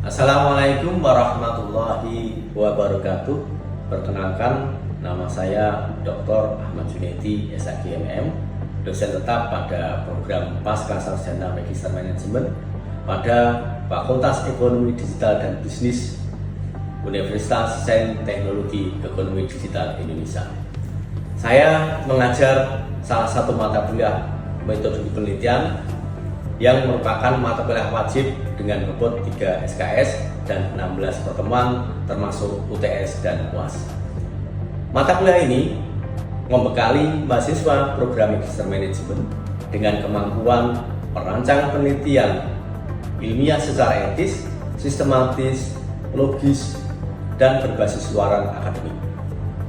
Assalamualaikum warahmatullahi wabarakatuh. Perkenalkan, nama saya Dr. Ahmad Junaidi, SHGMM, dosen tetap pada program Pascasarjana Magister Manajemen pada Fakultas Ekonomi Digital dan Bisnis Universitas Sains Teknologi Ekonomi Digital Indonesia. Saya mengajar salah satu mata kuliah metode penelitian yang merupakan mata kuliah wajib dengan bobot 3 SKS dan 16 pertemuan termasuk UTS dan UAS. Mata kuliah ini membekali mahasiswa program Magister Manajemen dengan kemampuan merancang penelitian ilmiah secara etis, sistematis, logis, dan berbasis luaran akademik.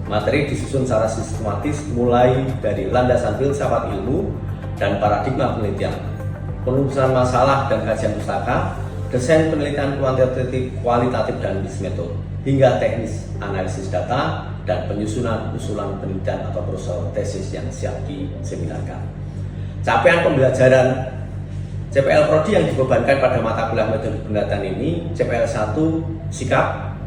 Materi disusun secara sistematis mulai dari landasan filsafat ilmu dan paradigma penelitian, penulisan masalah dan kajian pustaka, desain penelitian kualitatif dan bisnis metode, hingga teknis analisis data dan penyusunan usulan penelitian atau proposal tesis yang siap diseminarkan. Capaian pembelajaran CPL Prodi yang dibebankan pada mata kuliah metode penelitian ini, CPL 1 sikap,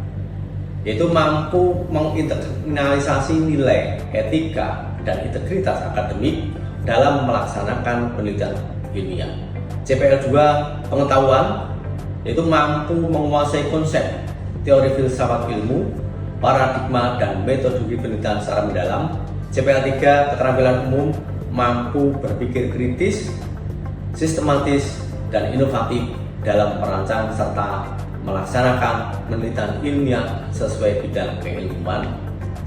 yaitu mampu menginternalisasi nilai, etika, dan integritas akademik dalam melaksanakan penelitian ilmiah. CPL 2 pengetahuan, yaitu mampu menguasai konsep, teori filsafat ilmu, paradigma, dan metodologi penelitian secara mendalam. CPL 3 keterampilan umum, mampu berpikir kritis, sistematis, dan inovatif dalam merancang serta melaksanakan penelitian ilmiah sesuai bidang keilmuan.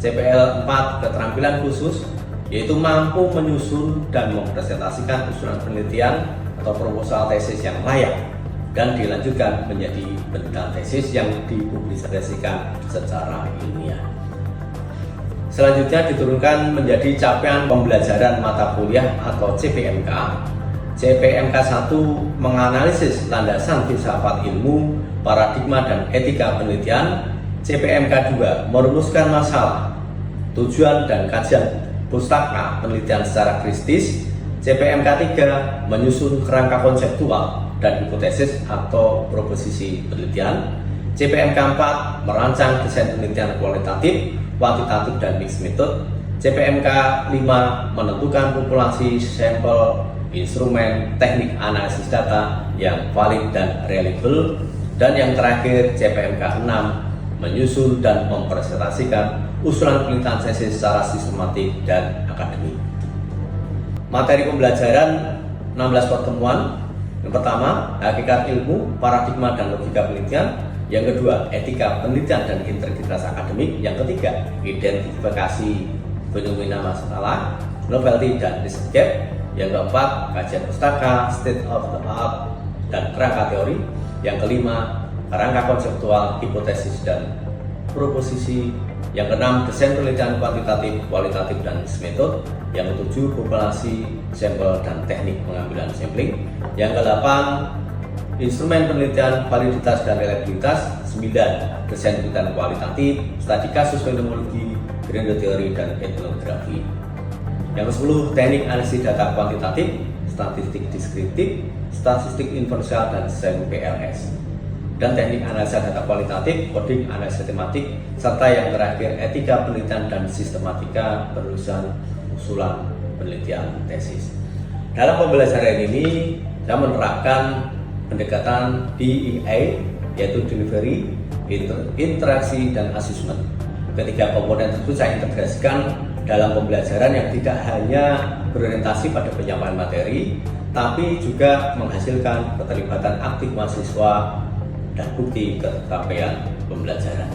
CPL 4 keterampilan khusus, yaitu mampu menyusun dan mempresentasikan usulan penelitian atau proposal tesis yang layak dan dilanjutkan menjadi penelitian tesis yang dipublikasikan secara ilmiah. Selanjutnya diturunkan menjadi capaian pembelajaran mata kuliah atau CPMK. CPMK 1 menganalisis landasan filsafat ilmu, paradigma, dan etika penelitian. CPMK 2 merumuskan masalah, tujuan, dan kajian pustaka penelitian secara kritis. CPMK 3 menyusun kerangka konseptual dan hipotesis atau proposisi penelitian. CPMK 4 merancang desain penelitian kualitatif, kuantitatif, dan mixed method. CPMK 5 menentukan populasi sampel, instrumen, teknik analisis data yang valid dan reliable. Dan yang terakhir, CPMK 6 menyusun dan mempresentasikan usulan penelitian tesis secara sistematik dan akademik. Materi pembelajaran 16 pertemuan. Yang pertama, hakikat ilmu, paradigma, dan logika penelitian. Yang kedua, etika penelitian dan integritas akademik. Yang ketiga, identifikasi fenomena masalah, novelty, dan risk gap. Yang keempat, kajian pustaka, state of the art, dan kerangka teori. Yang kelima, kerangka konseptual, hipotesis, dan proposisi. Yang keenam, desain penelitian kuantitatif, kualitatif, dan metode. Yang ketujuh, populasi, sampel, dan teknik pengambilan sampling. Yang kedelapan, instrumen penelitian, validitas, dan reliabilitas. 9, desain penelitian kualitatif, studi kasus fenomenologi, grand teori, dan etnografi. Yang ke-10, teknik analisis data kuantitatif, statistik deskriptif, statistik inferensial, dan SEM-PLS. Dan teknik analisa data kualitatif, coding, analisis tematik, serta yang terakhir etika penelitian dan sistematika penulisan usulan penelitian tesis. Dalam pembelajaran ini saya menerapkan pendekatan DEA, yaitu delivery, interaksi, dan assessment. Ketiga komponen tersebut saya integrasikan dalam pembelajaran yang tidak hanya berorientasi pada penyampaian materi, tapi juga menghasilkan keterlibatan aktif mahasiswa dan bukti capaian pembelajaran.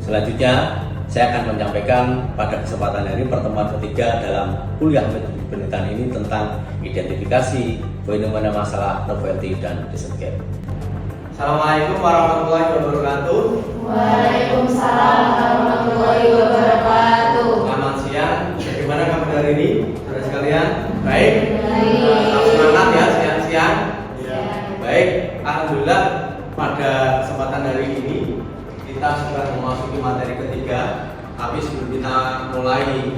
Selanjutnya, saya akan menyampaikan pada kesempatan ini pertemuan ketiga dalam kuliah metode penelitian ini tentang identifikasi fenomena masalah, novelty, dan risk gap. Assalamualaikum warahmatullahi wabarakatuh. Waalaikumsalam warahmatullahi wabarakatuh. Selamat siang. Bagaimana kabar hari ini, saudara sekalian? Baik. Baik. Semangat ya siang-siang. Ya. Baik. Alhamdulillah. Pada kesempatan hari ini kita sudah memasuki materi ketiga. Tapi sebelum kita mulai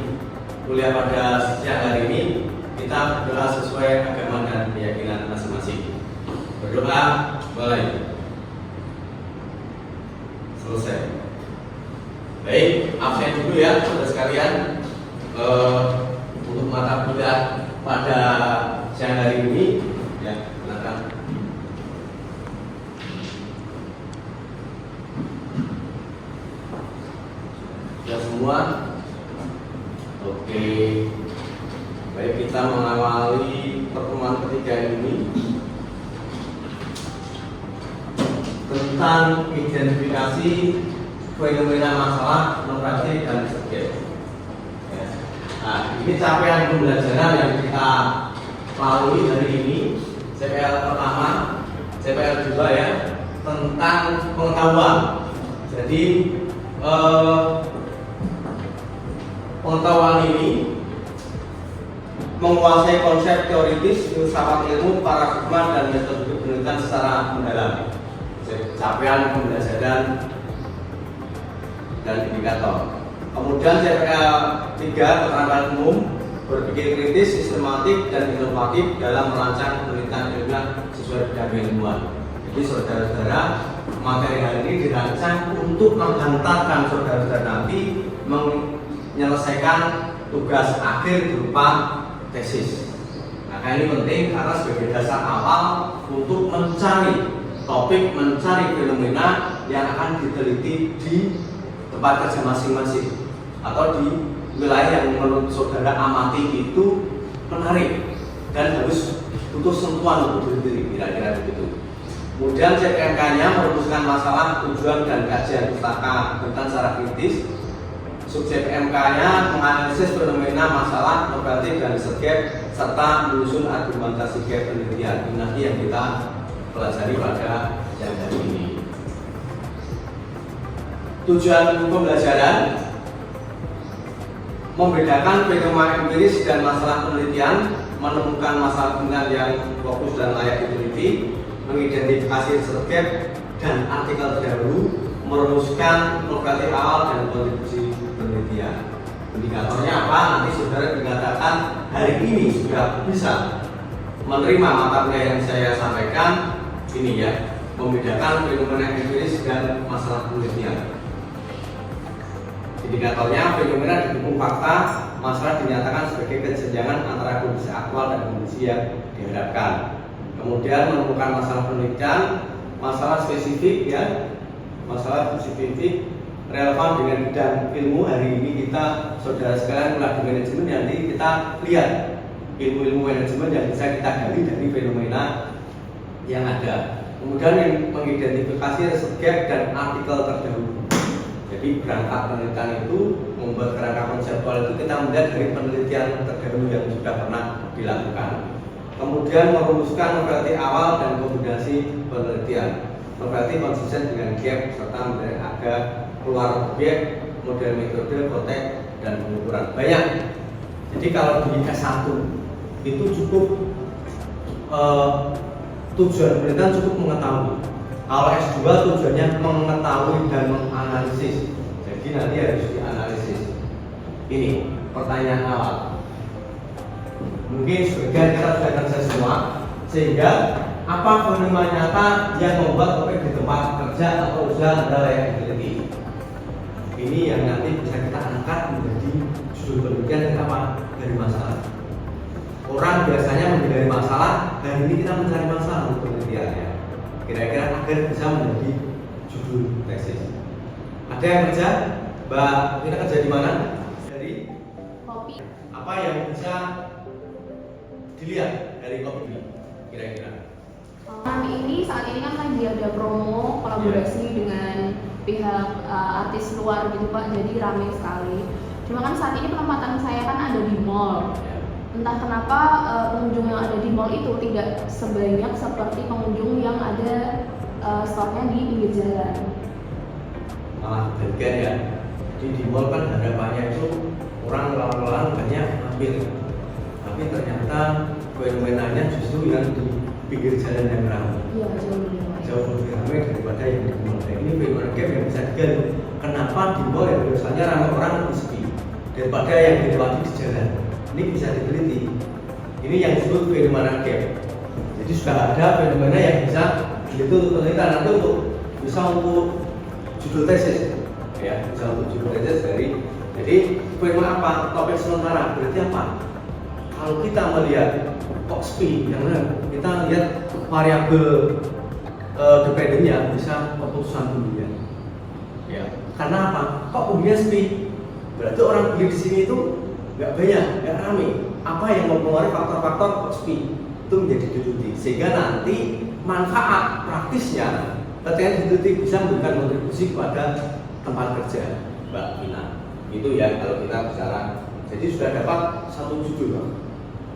kuliah pada siang hari ini, kita berdoa sesuai agama dan keyakinan masing-masing. Berdoa mulai. Baik, absen dulu ya saudara sekalian untuk mata kuliah pada siang hari ini. Ya, silakan. Sudah semua? Oke. Baik, kita mengawali pertemuan ketiga ini tentang identifikasi fenomena masalah normatif dan subjek. Ya. Nah, ini capaian pembelajaran yang kita lalui hari ini. CPL pertama, CPL 2 ya, tentang pengetahuan. Jadi pengetahuan ini menguasai konsep teoritis, filsafat ilmu, paradigma dan metode penelitian secara mendalam. Capaian pembelajaran dan indikator. Kemudian CPL 3 keterampilan umum, berpikir kritis, sistematik dan inovatif dalam merancang penelitian ilmiah sesuai bidang keilmuan. Jadi saudara-saudara, materi hari ini dirancang untuk menghantarkan saudara-saudara nanti menyelesaikan tugas akhir berupa tesis. Nah, ini penting karena sebagai dasar awal untuk mencari topik, mencari fenomena yang akan diteliti di tempat kerja masing-masing atau di wilayah yang menurut saudara amati itu menarik dan harus butuh sentuhan untuk diri, kira-kira begitu. Kemudian CPNK-nya merumuskan masalah, tujuan dan kajian pustaka tentang secara kritis. Subjek MK-nya menganalisis fenomena masalah, normatif dan subjek serta menyusun argumentasi gap penelitian. Ini yang kita pelajari pada siang hari ini. Tujuan pembelajaran membedakan fenomena empiris dan masalah penelitian, menemukan masalah penelitian yang fokus dan layak diteliti, mengidentifikasi subjek dan artikel terdahulu, merumuskan normatif awal dan kontribusi penelitian. Indikatornya apa? Nanti saudara dikatakan hari ini sudah bisa menerima mata kuliah yang saya sampaikan ini ya, membedakan fenomena empiris dan masalah penelitian. Indikatornya fenomena didukung fakta, masalah dinyatakan sebagai kesenjangan antara kondisi aktual dan kondisi yang diharapkan. Kemudian menemukan masalah penelitian, masalah spesifik ya, masalah spesifik relevan dengan bidang ilmu. Hari ini kita saudara sekalian mulai di manajemen, nanti kita lihat ilmu-ilmu manajemen yang bisa kita gali dari fenomena yang ada. Kemudian mengidentifikasi subjek dan artikel terdahulu. Jadi berangkat penelitian itu, membuat kerangka konseptual itu kita melihat dari penelitian terdahulu yang sudah pernah dilakukan. Kemudian merumuskan normatif awal dan kombinasi penelitian. Normatif konsisten dengan gap serta melihat ada keluar objek, model metode, konteks dan pengukuran. Banyak. Jadi kalau di S1 itu cukup tujuan penelitian cukup mengetahui. Kalau S2 tujuannya mengetahui dan menganalisis. Jadi nanti harus dianalisis. Ini pertanyaan awal. Mungkin sebagian kita sudah kerja semua, sehingga apa fenomena nyata yang membuat topik di tempat kerja atau usaha Anda layak diteliti. Ini yang nanti bisa kita angkat menjadi judul penelitian apa? Dari masalah. Orang biasanya menghindari masalah, dan ini kita mencari masalah untuk penelitiannya. Kira-kira agar bisa menjadi judul tesis. Ada yang kerja? Mbak, kita kerja di mana? Dari Kopi. apa yang bisa dilihat dari kopi kira-kira? Saat ini kan lagi ada promo kolaborasi dengan pihak artis luar gitu Pak, jadi ramai sekali. Cuma kan saat ini penempatan saya kan ada di mall. Entah kenapa pengunjung yang ada di mall itu tidak sebanyak seperti pengunjung yang ada store-nya di pinggir jalan. Malah kebalikan ya. Jadi di mall kan harapannya itu orang lalu-lalang banyak ambil, tapi ternyata fenomenanya justru yang di pinggir jalan yang ramai. Iya, jauh lebih Jauh lebih ramai daripada yang di mall. Nah, ini fenomena gap yang bisa digali. Kenapa di mall yang biasanya ramai orang lebih sepi daripada yang dilewati di jalan? Ini bisa diteliti. Ini yang disebut fenomena gap. Jadi sudah ada fenomena yang bisa itu untuk penelitian, nanti untuk bisa untuk judul tesis. ya, bisa 7 derajat dari. Jadi bagaimana apa? Topik sementara berarti apa? Kalau kita melihat kok SPI, yang mana kita lihat variabel dependennya bisa keputusan pembelian. Ya, karena apa? Kok pembelian SPI? Berarti orang beli di sini itu nggak banyak, nggak rame. Apa yang mempengaruhi faktor-faktor kok SPI itu menjadi diluti, sehingga nanti manfaat praktisnya ketika diluti bisa memberikan kontribusi kepada tempat kerja, Mbak Mina. Itu ya kalau kita bicara. Jadi sudah dapat satu judul, Pak.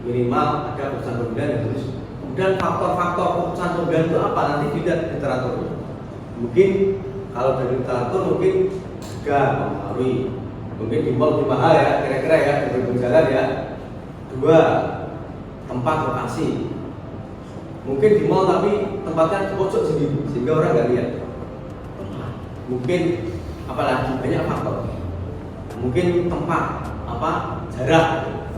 Minimal ada keputusan pembelian yang terus. Kemudian faktor-faktor keputusan pembelian itu apa? Nanti tidak literatur. Mungkin kalau dari literatur mungkin juga mempengaruhi. Mungkin di mall 5 hal ya, kira-kira ya, dari berjalan ya. 2, tempat lokasi. Mungkin di mall tapi tempatnya di pojok sendiri sehingga orang nggak lihat. Mungkin apalagi banyak faktor. Mungkin tempat jarak,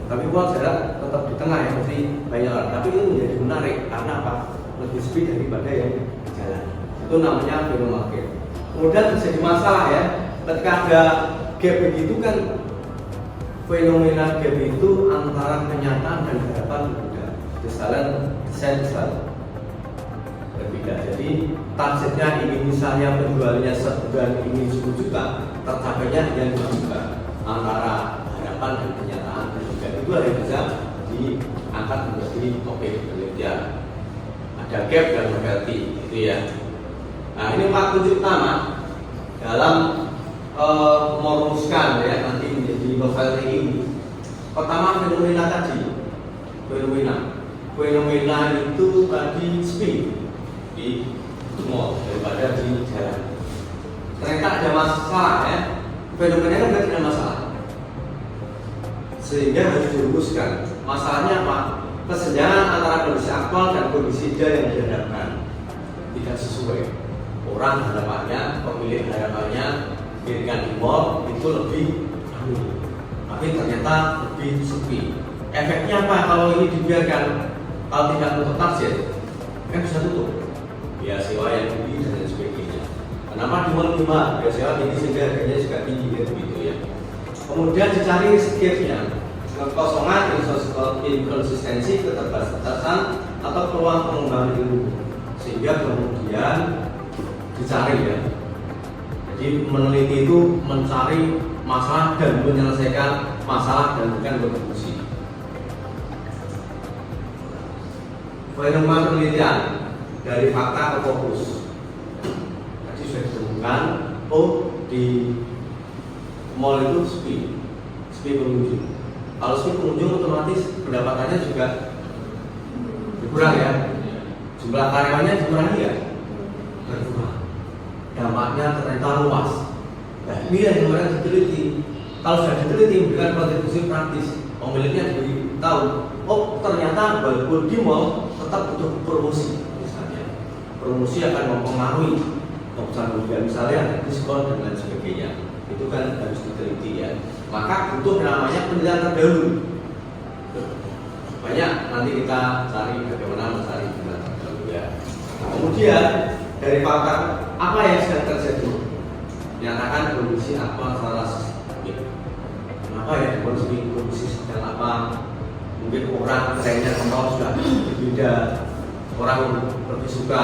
tapi kalau jarak tetap di tengah ya, mesti banyak orang. Tapi itu menjadi menarik karena apa? Lebih sepi daripada yang di jalan. Itu namanya fenomena gap. Kemudian terjadi masalah ya, ketika ada gap begitu kan, fenomena gap itu antara kenyataan dan harapan berbeda. Desain berbeda. Jadi targetnya ingin misalnya penjualnya sebulan ingin 10 juta, tercapainya hanya 5 juta. Antara harapan dan kenyataan berbeda. Itu yang bisa diangkat menjadi topik penelitian. Ada gap dan loyalty, itu ya. Nah, ini 4 kunci utama dalam merumuskan ya nanti menjadi loyalty ini. Pertama fenomena tadi, fenomena itu tadi speed di mall daripada di jalan. Ternyata ada masalah ya. Fenomena kan berarti ada masalah, sehingga harus dirumuskan. Masalahnya apa? Kesenjangan antara kondisi aktual dan kondisi ideal yang dihadapkan tidak sesuai. Orang harapannya, pemilik harapannya dirikan di mall itu lebih ramai, tapi ternyata lebih sepi. Efeknya apa kalau ini dibiarkan? Kalau tidak untuk target, kan bisa tutup. Ya sewa yang tinggi dan lain sebagainya. Kenapa di mall 5? Ya sewa tinggi sehingga harganya juga tinggi ya, begitu ya. Kemudian dicari escape-nya, kekosongan, inkonsistensi, keterbatasan atau peluang pengembangan ilmu, sehingga kemudian dicari ya. Jadi meneliti itu mencari masalah dan menyelesaikan masalah dan bukan kontribusi. Fenomena penelitian dari fakta ke fokus. Tadi sudah ditemukan, di mall itu sepi pengunjung. Kalau sepi pengunjung otomatis pendapatannya juga berkurang ya. Jumlah karyawannya dikurangi ya, berkurang. Dampaknya ternyata luas. Nah, ini yang kemarin diteliti. Kalau sudah diteliti memberikan kontribusi praktis, pemiliknya diberitahu, oh ternyata walaupun di mall tetap butuh promosi, misalnya promosi akan mempengaruhi keputusan pembelian, misalnya diskon dan lain sebagainya. Itu kan harus diteliti ya. Maka butuh namanya penelitian terdahulu. Banyak nanti kita cari bagaimana mencari penelitian terdahulu ya. Nah, kemudian dari fakta apa yang sedang terjadi? Nyatakan kondisi apa salah sistemik. Kenapa ya kondisi sedang apa? Mungkin orang trennya kemarin sudah berbeda. Orang lebih suka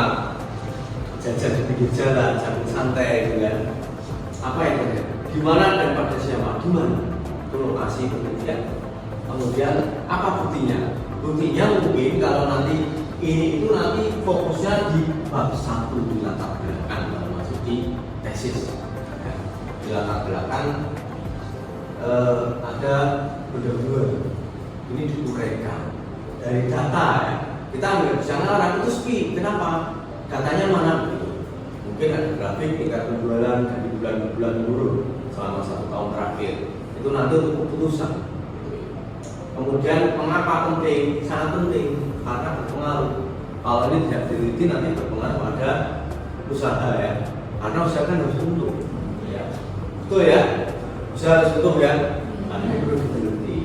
jajan di pinggir jalan, jalan santai gitu kan. Apa yang terjadi? Di mana dan pada siapa? Di mana? Itu lokasi penelitian. Kemudian apa buktinya? Buktinya mungkin kalau nanti ini itu nanti fokusnya di bab 1 di latar belakang, kalau masuk di tesis. Di latar belakang ada benda-benda ini diuraikan dari data ya. Kita nggak bisa ngarang itu sepi. Kenapa? Datanya mana? Mungkin ada grafik tingkat penjualan dari bulan-bulan turun selama 1 tahun terakhir. Itu nanti untuk keputusan. Kemudian mengapa penting? Sangat penting karena berpengaruh. Kalau ini tidak diteliti nanti berpengaruh pada usaha ya. Karena usaha kan harus untung. Ya. Betul ya? Usaha harus untung ya. Nah, ini perlu diteliti.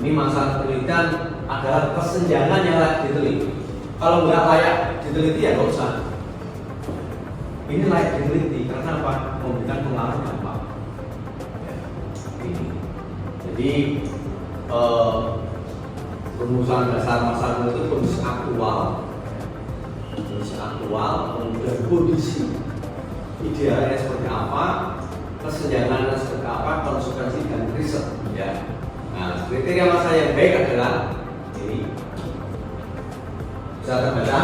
Ini masalah penelitian adalah kesenjangan yang layak diteliti. Kalau nggak layak diteliti ya nggak usah. Ini layak diteliti karena apa? Memberikan pengaruh dampak. Ya, ini. Jadi rumusan dasar masalah itu kondisi aktual, kemudian kondisi idealnya seperti apa, kesenjangannya seperti apa, konsekuensi dan riset. Ya. Nah, kriteria masalah yang baik adalah ini. Bisa terbaca?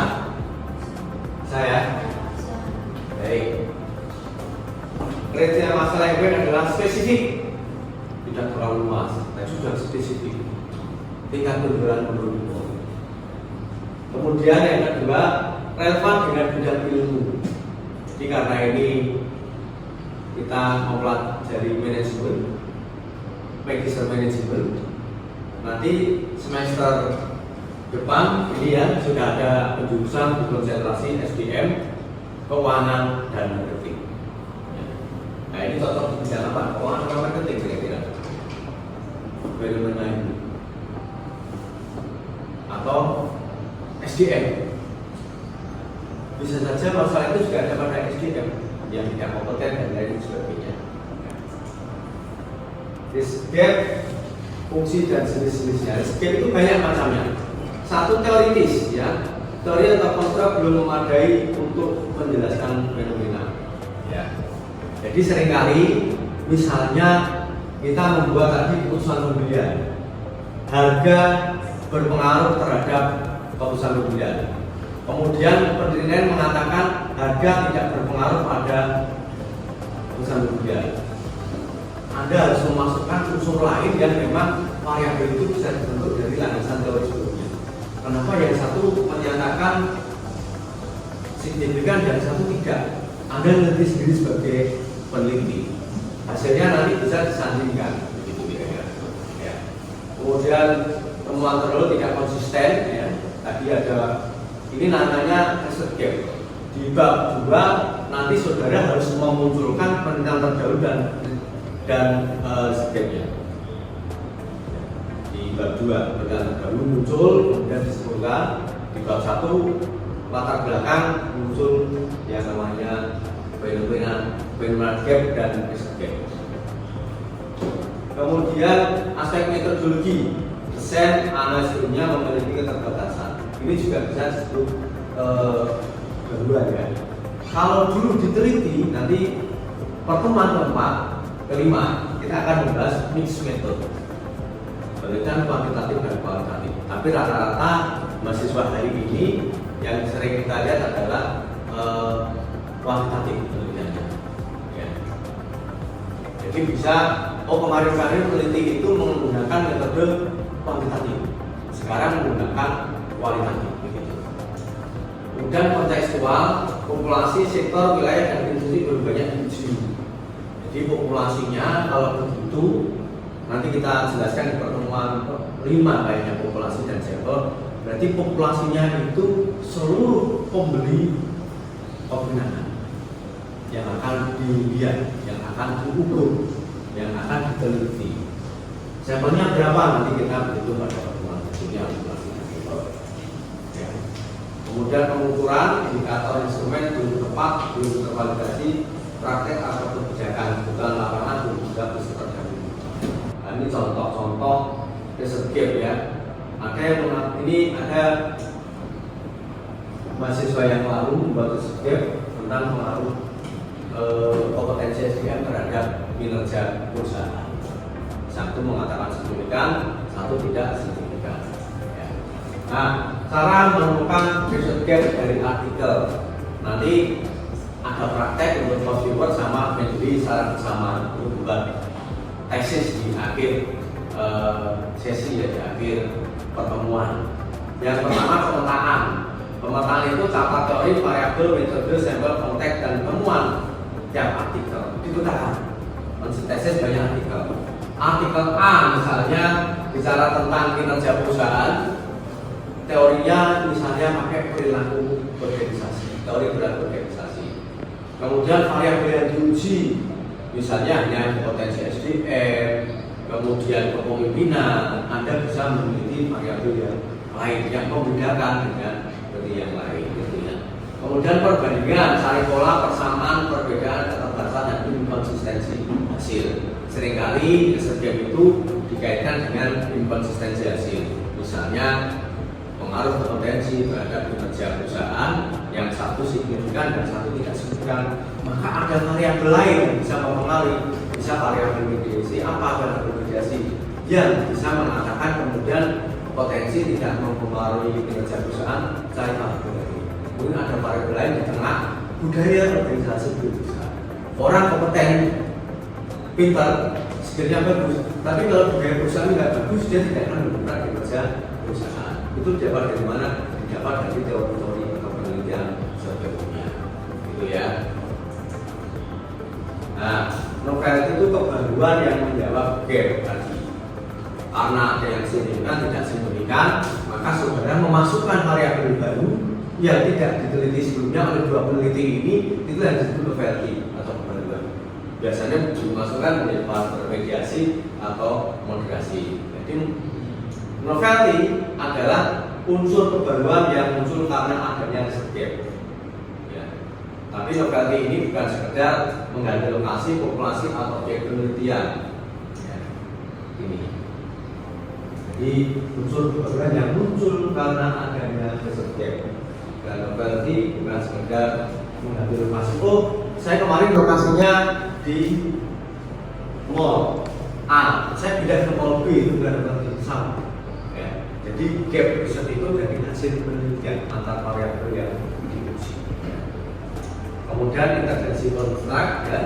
Saya. Baik. Kriteria masalah yang baik adalah spesifik, tidak terlalu luas, tapi sudah spesifik. Tingkat kebenaran menurut. Kemudian yang kedua, relevan dengan bidang ilmu. Jadi karena ini kita mempelajari manajemen, magister manajemen. Nanti semester depan ini ya sudah ada penjurusan konsentrasi SDM, keuangan dan marketing. Nah ini cocok di bidang apa? Keuangan dan marketing kira-kira. Fenomena ini atau SDM. Bisa saja masalah itu juga ada pada SDM yang tidak kompeten dan lain sebagainya. Risk gap, fungsi dan jenis-jenisnya. Risk gap itu banyak macamnya. Satu teoritis, ya, teori atau konstruk belum memadai untuk menjelaskan fenomena. Ya. Jadi seringkali, misalnya kita membuat tadi keputusan pembelian, harga berpengaruh terhadap keputusan pembelian. Kemudian penelitian mengatakan harga tidak berpengaruh pada keputusan pembelian. Anda harus memasukkan unsur lain yang memang variabel itu bisa dibentuk dari landasan teori sebelumnya. Kenapa yang satu menyatakan signifikan dan satu tidak? Anda nanti sendiri sebagai peneliti. Hasilnya nanti bisa disandingkan, begitu kira-kira. Ya. Kemudian temuan terlalu tidak konsisten. Ya. Tadi ada ini namanya risk gap. Di bab 2 nanti saudara harus memunculkan penelitian terdahulu dan risk gapnya. Di bab 2 penelitian terdahulu muncul kemudian disebutkan. Di bab 1 latar belakang muncul yang namanya fenomena gap dan risk gap. Kemudian aspek metodologi desain analisis ilmiah memiliki keterbatasan. Ini juga bisa disebut gangguan ya. Kalau dulu diteliti nanti pertemuan kelima kita akan membahas mixed method, penelitian kuantitatif dan kualitatif. Tapi rata-rata mahasiswa hari ini yang sering kita lihat adalah kuantitatif penelitiannya. Ya. Jadi bisa, kemarin-kemarin peneliti itu menggunakan metode kuantitatif, sekarang menggunakan kualitatif. Begitu. Kemudian kontekstual, populasi, sektor, wilayah dan industri berbanyak diuji. Jadi populasinya kalau begitu nanti kita jelaskan di pertemuan 5 kayaknya populasi dan sektor. Berarti populasinya itu seluruh pembeli pembinaan yang akan dilihat, yang akan diukur, yang akan diteliti. Sampelnya berapa nanti kita begitu pada pertemuan berikutnya populasi dan sektor. Ya. Kemudian pengukuran indikator instrumen belum tepat, belum tervalidasi, praktek atau kebijakan bukan lapangan belum juga bisa terjadi. Nah, ini contoh-contoh risk gap ya. Ada yang ini ada mahasiswa yang lalu membuat risk gap tentang pengaruh kompetensi SDM terhadap kinerja perusahaan. Satu mengatakan signifikan, satu tidak signifikan. Ya. Nah, cara menemukan risk gap dari artikel nanti ada praktek untuk coursework sama menjadi syarat bersama untuk buat tesis di akhir sesi ya, di akhir pertemuan. Yang pertama pemetaan. Pemetaan itu catat teori, variabel, metode, sampel, konteks dan temuan tiap artikel dipetakan. Mensintesis banyak artikel. Artikel A misalnya bicara tentang kinerja perusahaan, teorinya misalnya pakai perilaku organisasi, teori perilaku organisasi. Kemudian variabel yang diuji misalnya hanya potensi SDM, kemudian kepemimpinan. Anda bisa meneliti variabel yang lain yang membedakan dengan seperti yang lain gitu ya. Kemudian perbandingan, cari pola, persamaan, perbedaan, keterbatasan seringkali research gap itu dikaitkan dengan inkonsistensi hasil. Misalnya pengaruh potensi terhadap kinerja perusahaan yang satu signifikan dan satu tidak signifikan, maka ada variabel lain yang bisa mempengaruhi. Bisa variabel mediasi, apa variabel mediasi yang bisa mengatakan kemudian potensi tidak mempengaruhi kinerja perusahaan, saya tahu. Kemudian ada variabel lain di tengah, budaya organisasi perusahaan. Orang kompeten, pintar, skillnya bagus, tapi kalau budaya perusahaan nggak bagus, dia tidak akan melakukan kinerja perusahaan. Itu dapat dari mana? Dapat dari teori atau penelitian sebelumnya, gitu ya. Nah, novelty itu kebaruan yang menjawab gap tadi. Karena ada yang signifikan, tidak signifikan, maka saudara memasukkan variabel baru yang tidak diteliti sebelumnya oleh dua peneliti ini, itu yang disebut novelty atau kebaruan. Biasanya dimasukkan menjadi parameter mediasi atau moderasi. Jadi novelty adalah unsur kebaruan yang muncul karena adanya research gap. Ya. Tapi novelty ini bukan sekedar mengganti lokasi, populasi atau objek penelitian. Ya. Ini. Jadi unsur kebaruan yang muncul karena adanya research gap. Dan novelty bukan sekedar mengganti lokasi. Oh, saya kemarin lokasinya di mall A, saya pindah ke mall B, itu bukan novelty, sama. Ya. Jadi gap riset itu dari hasil penelitian antar variabel yang diuji. Kemudian integrasi kontrak, ya,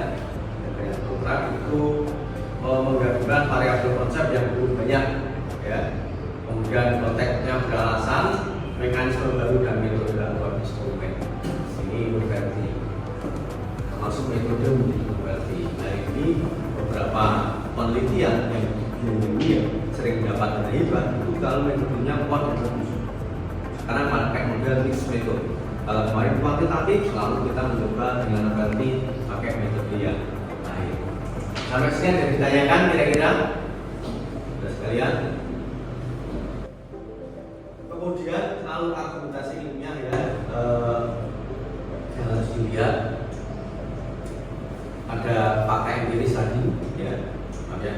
kontrak itu menggabungkan variabel konsep yang cukup banyak, ya. Kemudian konteksnya beralasan, mekanisme baru dan metode atau instrumen. Ini novelty, termasuk metode menjadi novelty. Nah ini beberapa penelitian yang sering mendapat hibah itu kalau metodenya kuat dan bagus. Sekarang pakai model mixed method. Kalau kemarin kuantitatif, selalu kita mencoba dengan novelty pakai metode yang lain. Sampai sekian yang ditanyakan kira-kira, sudah sekalian. Kemudian alur argumentasi ilmiah ya, yang harus dilihat. Ada fakta empiris tadi, ya, ada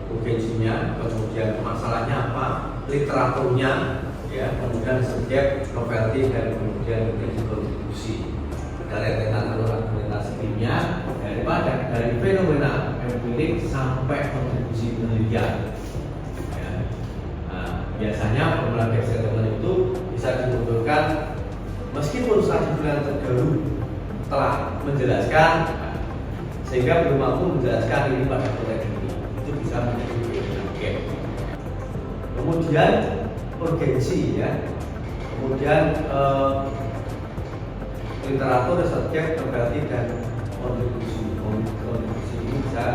urgensinya, kemudian masalahnya apa, literaturnya, ya, kemudian subjek, novelty, dan kemudian kontribusi. Ada rentetan alur argumentasi ilmiah dari fenomena empirik sampai kontribusi penelitian. Ya. Nah, biasanya formula gap settlement itu bisa dimunculkan meskipun studi yang terdahulu telah menjelaskan, sehingga belum mampu menjelaskan ini pada konteks ini, itu bisa menjadi gap. Kemudian urgensi, ya, kemudian literatur, subjek, novelty, dan kontribusi. Kontribusi ini bisa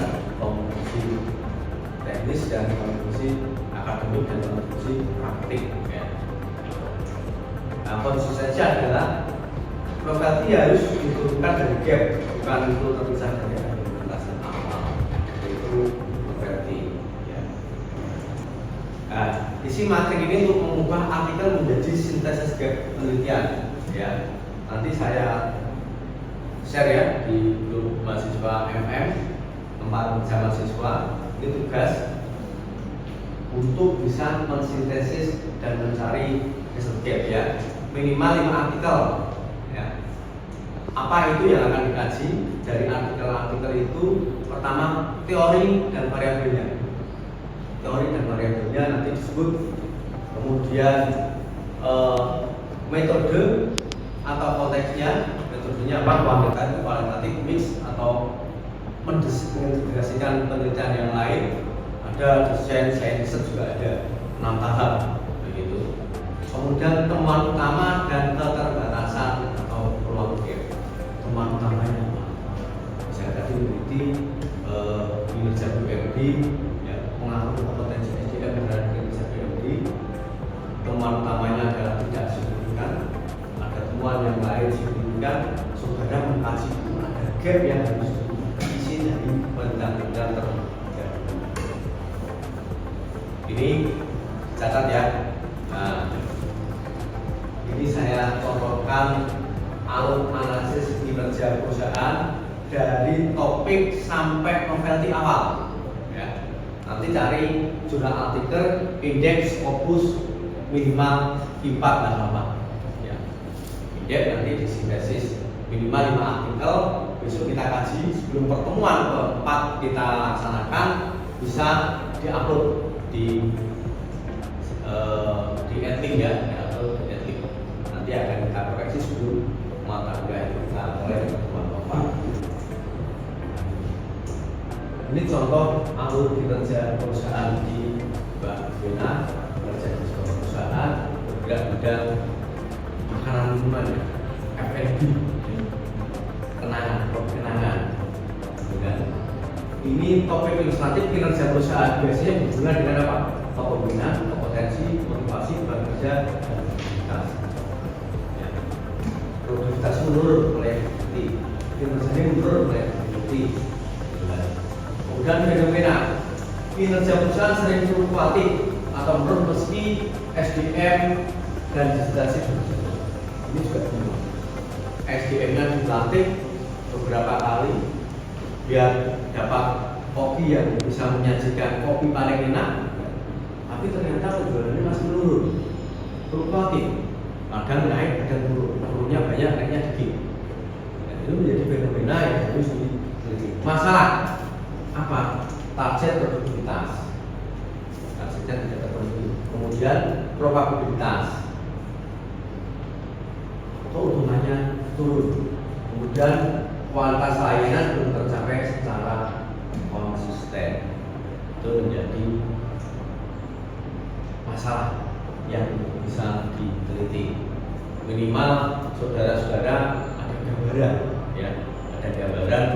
kontribusi teknis dan kontribusi akademik dan kontribusi praktik, ya. Nah, konsistensi adalah novelty harus diturunkan dari gap, bukan itu terpisah dari argumentasi awal, yaitu novelty, ya. Nah, isi materi ini untuk mengubah artikel menjadi sintesis gap penelitian, ya. Nanti saya share ya di grup mahasiswa tempat kerja mahasiswa. Ini tugas untuk bisa mensintesis dan mencari research gap, ya, minimal 5 artikel, ya. Apa itu yang akan dikaji dari artikel-artikel itu? Pertama, teori dan variabelnya. Teori dan variabelnya nanti disebut. Kemudian metode atau konteksnya, metodenya apa? Kuantitatif, kualitatif, mix, atau mendefinisikan penelitian yang lain. Ada desain research juga ada 6 tahap begitu. Kemudian temuan utama dan keterbatasan atau peluang gap. Temuan utamanya apa? Saya tadi meneliti kinerja BUMD, ya, mengatur kompetensi SDM terhadap kinerja BUMD. Temuan utamanya adalah tidak signifikan. Ada temuan yang lain signifikan. Saudara mengkaji itu ada gap yang harus diisi dari penelitian tertentu. Ini catat ya. Nah, ini saya contohkan alur analisis kinerja perusahaan dari topik sampai novelty awal, ya. Nanti cari jurnal artikel, indeks, opus minimal 4 dan 8. Ya. Indeks nanti disintesis minimal 5 artikel. Besok kita kaji sebelum pertemuan keempat kita laksanakan bisa diupload di Edlink ya, atau di Edlink. Nanti akan kita koreksi sebelum mata kuliah kita mulai pertemuan keempat. Ini contoh alur kinerja perusahaan di Mbak Vena, kinerja di sebuah perusahaan bergerak bidang makanan minuman, F&B, kenangan. Ini topik ilustratif kinerja perusahaan biasanya berhubungan dengan apa? Kepemimpinan, kompetensi, motivasi, bekerja, dan produktivitas. Ya. Produktivitas menurun oleh kinerjanya menurun oleh bukti. Kemudian fenomena kinerja perusahaan sering fluktuatif atau menurun meski SDM dan digitalisasi berjalan. Ini juga benar. SDM-nya dilatih beberapa kali biar dapat kopi yang bisa menyajikan kopi paling enak, tapi ternyata penjualannya masih menurun, fluktuatif, kadang naik, kadang turun, turunnya banyak, naiknya sedikit. Dan itu menjadi fenomena yang harus diteliti. Masalah apa? Target produktivitas, targetnya tidak terpenuhi. Kemudian probabilitas, keuntungannya turun. Kemudian kualitas layanan belum tercapai secara konsisten. Itu menjadi masalah yang bisa diteliti. Minimal saudara-saudara ada gambaran, ya, ada gambaran.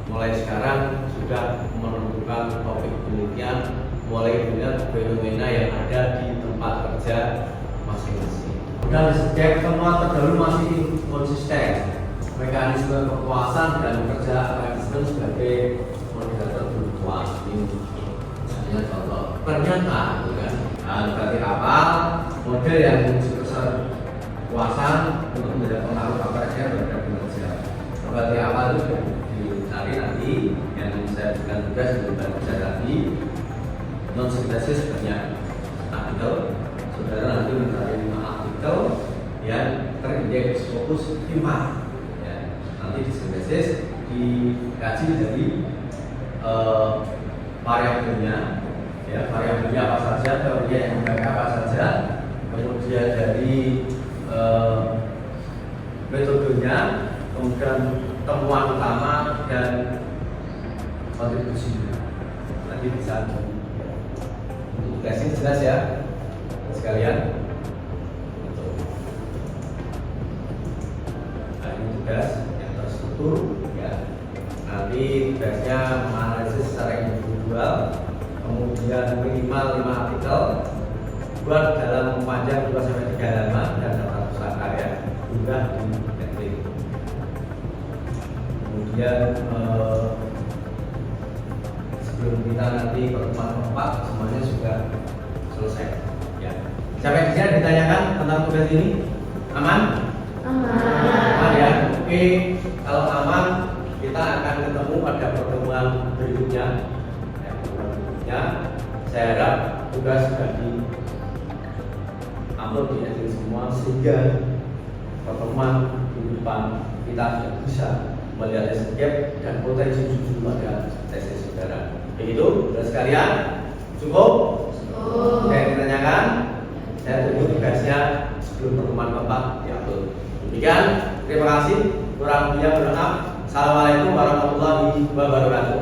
Mulai sekarang sudah menentukan topik penelitian, mulai dengan fenomena yang ada di tempat kerja masing-masing. Dan sejak temuan terdahulu masih konsisten. Mekanisme kepuasan dan kerja akan disebut sebagai moderator berpuas. Ini misalnya contoh ternyata, kan? Berarti apa? Model yang sebesar kepuasan untuk menjadi pengaruh apa saja terhadap kinerja. Berarti apa itu sudah dicari nanti yang saya berikan tugas untuk bisa tadi non sintesis banyak artikel. Saudara nanti mencari 5 artikel yang terindeks fokus 5. Nanti disintesis, dikaji dari variabelnya, ya, variabelnya apa saja, teorinya yang membaca apa saja, kemudian dari metodenya, kemudian temuan utama dan kontribusinya. Nanti bisa untuk tugasnya jelas ya sekalian. Nah, ini tugas ya. Nanti tugasnya menganalisis secara individual, kemudian minimal 5 artikel, buat dalam panjang 2-3 halaman dan daftar pustaka ya, unggah di Edlink. Kemudian sebelum kita nanti pertemuan keempat semuanya sudah selesai ya. Sampai di sini ditanyakan tentang tugas ini, aman? Aman ya. Oke, kalau aman kita akan ketemu pada pertemuan berikutnya. Ya, pertemuan berikutnya. Saya harap tugas sudah di upload di Edlink semua sehingga pertemuan minggu depan kita sudah bisa melihat escape dan potensi jujur pada tesis saudara. Begitu, saudara sekalian, cukup? Cukup. Saya ditanyakan, saya tunggu tugasnya sebelum pertemuan keempat diupload. Demikian, terima kasih. Kurang lebihnya mohon maaf. Assalamualaikum warahmatullahi wabarakatuh.